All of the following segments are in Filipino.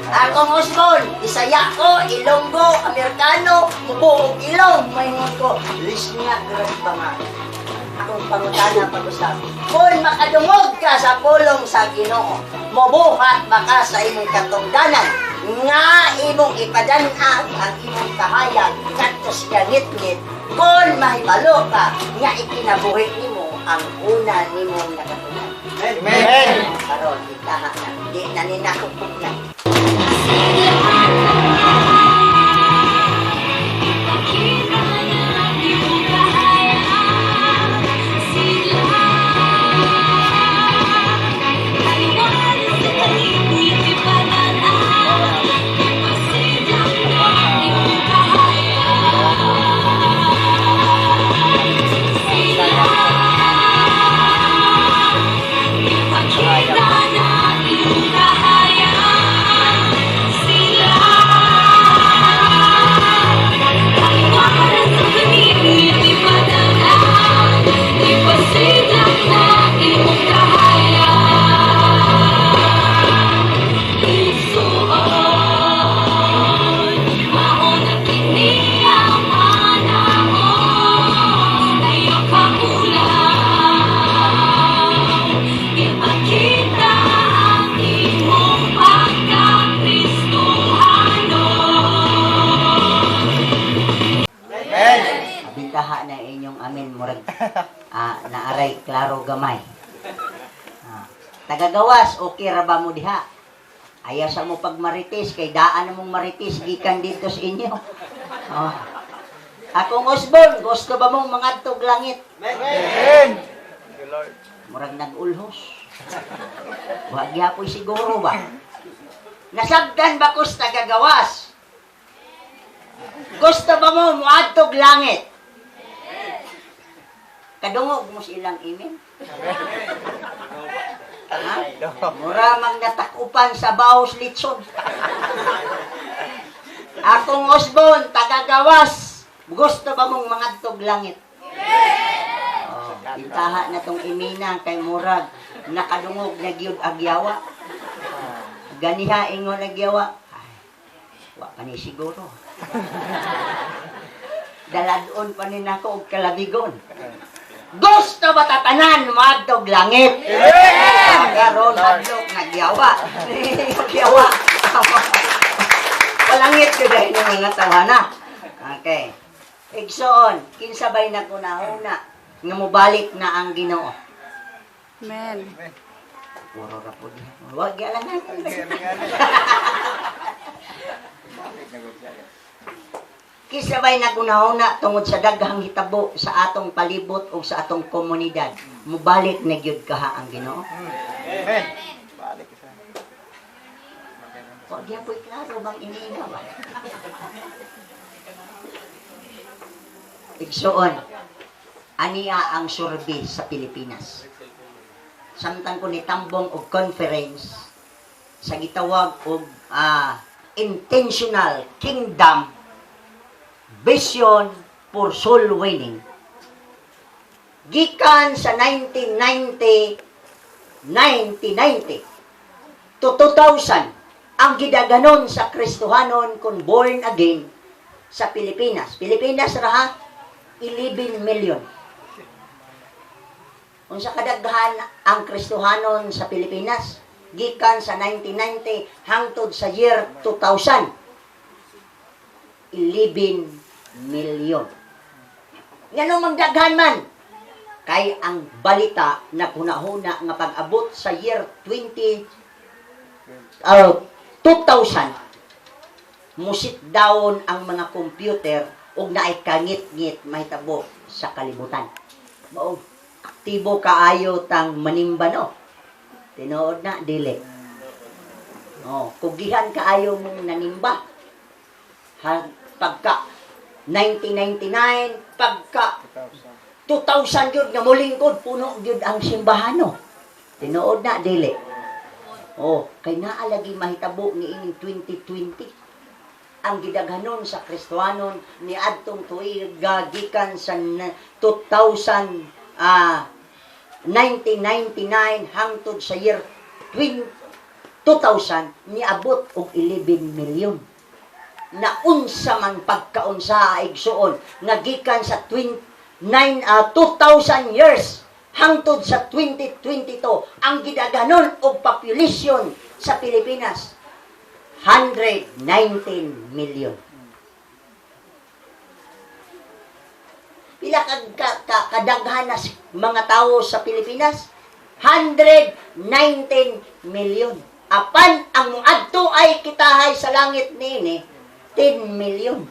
Akong Osbon, Bisaya ko, Ilonggo, Amerikano, Mubuog Ilong, mahingon ko, Lisnya, Grand Banga. Akong pangutana pag-usap. Kung makadungog ka sa pulong sa Ginoo, mabuhat baka sa imong katungdanan, nga imong ipadanag ang imong kahayag, katos gangit-ngit, kung mahibalo ka, nga ikinabuhi nimo ang una nimong nakatunan. Amen. Karon, itaha na, di na ninakupok na. Bintaha na inyong amin murag naaray klaro gamay. Tagagawas, okay ra ba mo diha? Aya sa mo pagmaritis kay daan mong maritis gikan dito sa inyo. Akong Osbon, gusto ba mong mangadtog langit? Amen. Murag nag-ulhos. Wa gyapoy siguro ba? Nasabdan ba kus tagagawas? Gusto ba mo muadtog langit? Kadungog mo silang imin. Mura mang natakupan sa Baos Litson. Akong Osbon, tagagawas, gusto ba mong mangadtog langit? Intaha na tong imina kay murag nakadungog na gyud agyawa. Ganiha ingon agyawa. Ay, wa pa ni siguro. Daladon pa ni nako og kalabigon. Gusto ba tatanan maadtog langit? Karon hadlok nagyawa. Nagyawa. Palangit ko dahil ng mga tawana. Okay. Igsoon, kinsabay na kunahuna nga mobalik na ang Ginoo. Amen. Puro ra pud. Wag galangan. Kisabay na kunahuna tungod sa daghang hitabo sa atong palibot o sa atong komunidad. Mubalik na gyud kaha ang Ginoo. Amen. Balik sa. Wag gyapon klaro bang iniina ba? Igsoon, aniya ang survey sa Pilipinas. Samtang ko nitambong og conference sa gitawag og intentional kingdom vision for soul winning. Gikan sa 1990 to 2000 ang gidaganon sa Kristohanon kung born again sa Pilipinas. Pilipinas raha 11 million. Unsa kadaghan ang Kristohanon sa Pilipinas gikan sa 1990 hangtod sa year 2000. 11 million. Nganong magdaghan man? Kay ang balita na kunahuna nga pag-abot sa year 2000, musit down ang mga computer ug naay kangit-ngit mahitabo sa kalibutan. Mao, aktibo kaayo tang manimba no. Tinuod na dili. Kugihan kaayo mong nanimba. Pagka 1999, pagka 2000 yun nga mulingkod, puno yun ang simbahan no. Tinuod na dili. Kay naalagi mahitabo ni ining 2020. Ang gidaghanon sa Kristohanon ni adtong tuig gikan sa 1999 hangtod sa year 2000 2000 niabot og 11 milyon. Na unsa man pagkaunsa igsuon nga gikan sa 2000 years hangtod sa 2022 ang gidaganon og population sa Pilipinas 119 million. Pila kadaghan na mga tao sa Pilipinas? 119 million. Apan ang muadto ay kitahay sa langit niini 10 million.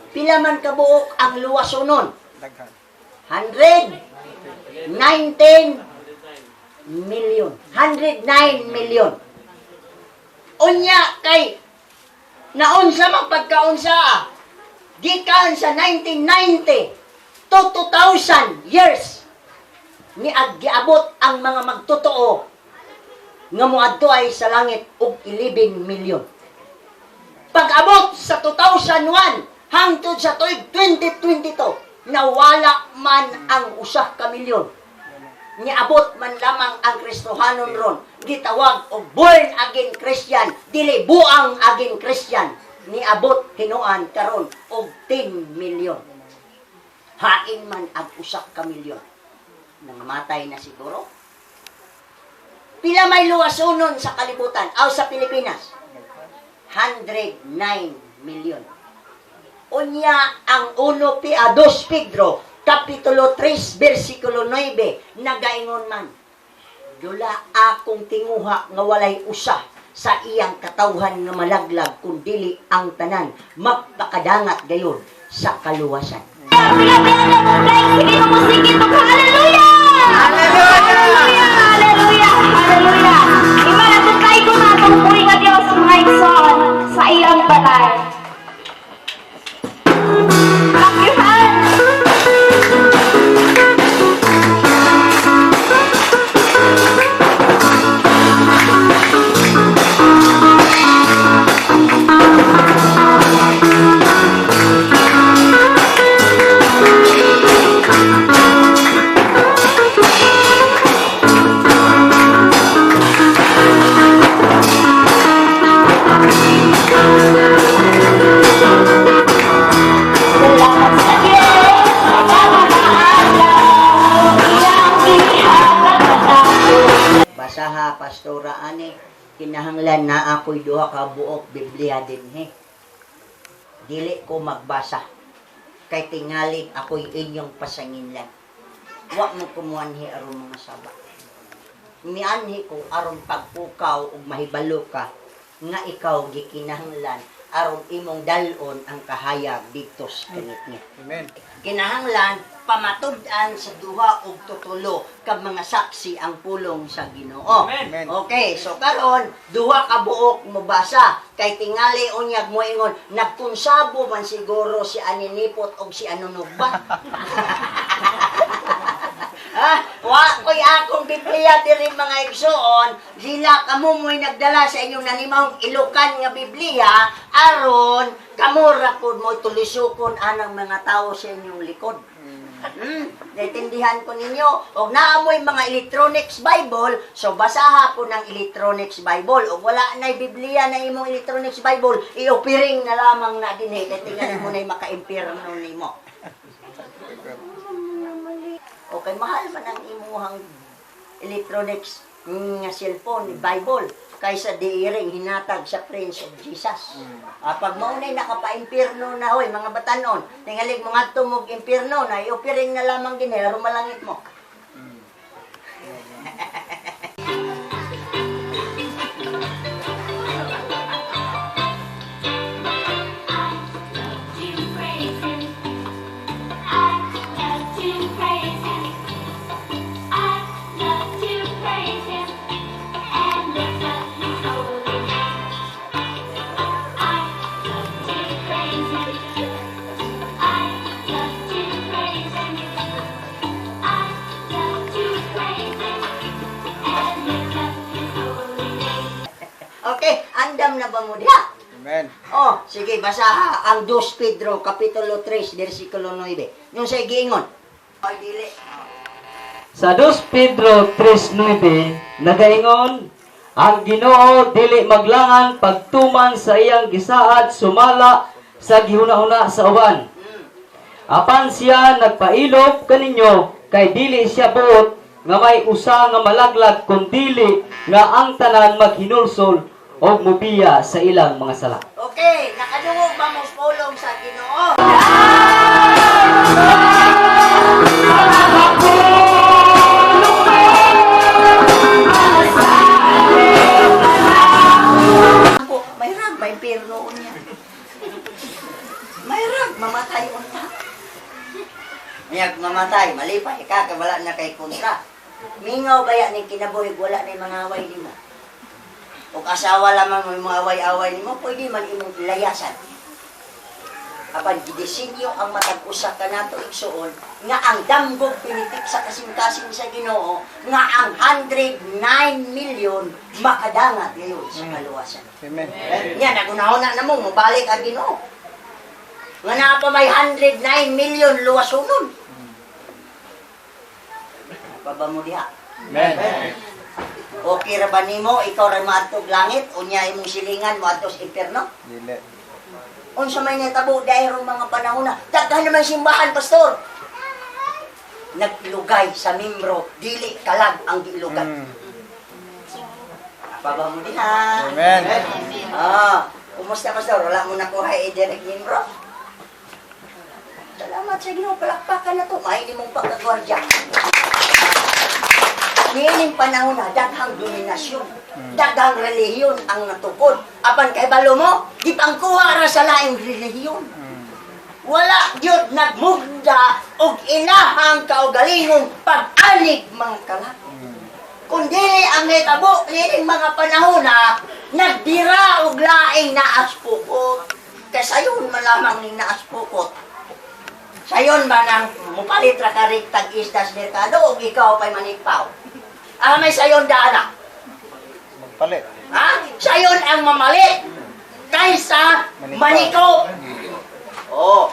Pila man kabuok ang luwasonon? Daghan. 119 million. 109 million. Unya kay naunsa man pagkaunsa gikan sa 1990 to 2000 years ni giabot ang mga magtotoo nga moadto ay sa langit og 11 million. Pag-abot sa 2001 hangtod sa tuig 2022, nawala man ang usah ka milyon. Niabot man lamang ang Kristohanon ron. Gitawag og born again Christian, dili buang again Christian. Niabot hinuan karon og 10 milyon. Hain man ang usah ka milyon. Nangamatay na siguro. Pila may luwasonon sa kalibutan aw sa Pilipinas? 109 million. Unya ang 2 Pedro kapitulo 3 bersikulo 9 nagaingon man, dula akong tinguha nga walay usa sa iyang katawhan nga malaglag kun dili ang tanan magpakadangat gayon sa kaluwasan. Sa iyang balay. Basaha pastora ani kinahanglan na ako'y duha ka buok Biblia dinhi. Dili ko magbasa kay tingali ako'y inyong pasanginlan. Wa mo kumuanhi aron mga saba. Mianhi ko aron pagpukaw ug mahibalo ka nga ikaw gikinahanglan aron imong dalon ang kahayag dito sa kanitnya. Amen. Kinahanglan pamatud-an sa duha ug tutulo kag mga saksi ang pulong sa Ginoo. Amen. Okay, so karon duha ka buok mo basa kay tingali unyag mo ingon nagkunsabo man siguro si Aninipot og si Anunog ba? Wa ko'y akong Biblia diri mga igsoon, sila kamo mo'y nagdala sa inyong nanimahong ilukan nga Biblia aron kamo ra pud mo tulisukon anang mga tao sa inyong likod. Naintindihan ko ninyo. O naamoy mga electronics Bible, so basaha ko ng electronics Bible. O wala na'y Biblia na imong electronics Bible, i-opiring na lamang na din eh. Tingnan mo na'y maka-impirno nimo. Okay, mahal man ang imuhang electronics nga cellphone, Bible, kaysa diiring hinatag sa Prince of Jesus. Pag maunay nakapa-impirno na hoy, mga batanon, tingalig mga tumog impirno na iupiring na lamang din rumalangit mo. Okay, andam na ba mo diha? Amen. Oh, sige, basaha ang 2 Pedro, Kapitulo 3, versikulo 9. Yung sa giingon. Ay, dili. Sa 2 Pedro 3:9 nagaingon, ang Ginoo dili maglangan pagtuman sa iyang gisaad sumala sa gihuna-huna sa uban. Apan siya nagpailog kaninyo kay dili siya buot nga may usa nga malaglag kun dili nga ang tanan maghinulsol o mubiya sa ilang mga sala. Okay, nakadungog ba mo pulong sa Ginoo? May rag, may impirno niya. May rag, mamatay unta. Niyag mamatay, malipay ka, kay wala na kay kontra. Mingaw baya ni kinabuhig, wala na yung mga away ni mo. O asawa lamang mo yung mga away-away ni mo, pwede man imong ilayasan. Kapag gidesinyo ang matag-usa ka nato igsuon, nga ang damgog pinitik sa kasing-kasing sa Ginoo, nga ang 109 million makadangat ngayon sa kaluwasan. Amen. Yan, nagunahuna na mo, mabalik ang Ginoo. Nga na pa may 109 million luwasunon. Paba mo diha. Amen. Okay ra ba nimo ikaw ra maadtog langit unya imong silingan mo adto sa impierno? Dili. Unsa may natabo dayon mga panahon na daghan naman simbahan pastor. Naglugay sa membro dili kalag ang gilugay. Paba mo diha. Amen. Kumusta pastor? Wala mo nakuha i-direct membro? Salamat sa Ginoo, palakpakan na to. May nimong pagkagwardya. Niining panahon na, daghang dominasyon, daghang relihiyon ang natukod. Apan kay balo mo, di pangkuha ra sa laing relihiyon. Wala yun nagmugda og inahang kaugalingong pag-anig mga kalat. Kundi ang hitabo niining mga panahon na nagdira og laing naaspukot. Kaya sayon malamang ni naaspukot. Sayon ba nang mupalit ra ka rin tag-isda sa merkado o ikaw pa'y manigpaw? May sayon daana. Magpalit. Ha? Sayon ang mamali kaysa maniko. Oh.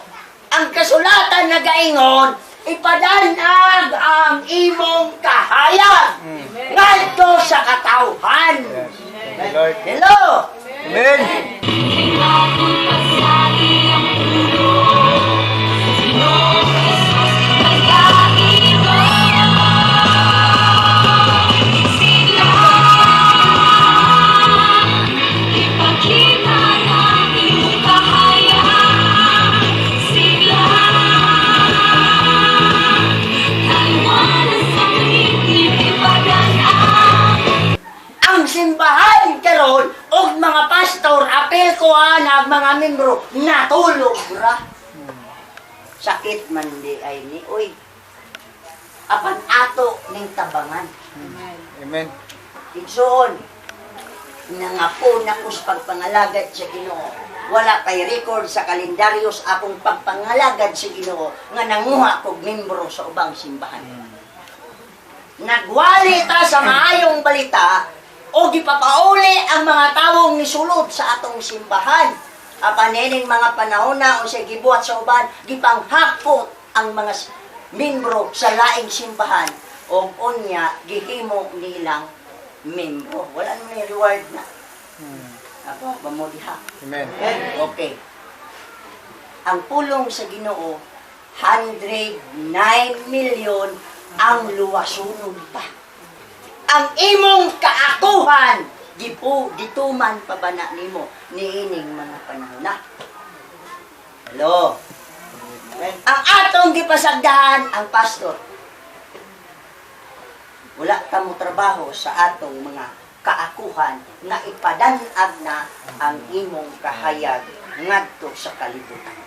Ang kasulatan na gaingon, ipadanag ang imong kahayag ngadto sa katawhan. Yes. Thank you, Lord. Hello. Amen. Simbahan karon og mga pastor apel ko ang mga membro natulog ra. Sakit man di ay ni oy. Apan ato ning tabangan. Amen. Igsoon nangapo na kus pagpangalagad sa Ginoo. Wala kay record sa kalendaryos akong pagpangalagad sa Ginoo nga nanguha kog membro sa ubang simbahan. Nagwali ta sa maayong balita o gipapauli ang mga tawong nisulod sa atong simbahan. Apan nining mga panahon na o siya gibuhat sa uban, gipanghakot ang mga membro sa laing simbahan o unya gihimo nilang membro. Wala naman yung reward na. Ako, mo diha. Amen. Okay. Ang pulong sa Ginoo 109 million ang luwasunod pa. Ang imong kaakuhan gituman pa ba na nimo niining mga panahon na. Hello. Ang atong gipasagdahan ang pastor. Wala ka mo trabaho sa atong mga kaakuhan na ipadanag na ang imong kahayag ngadto sa kalibutan.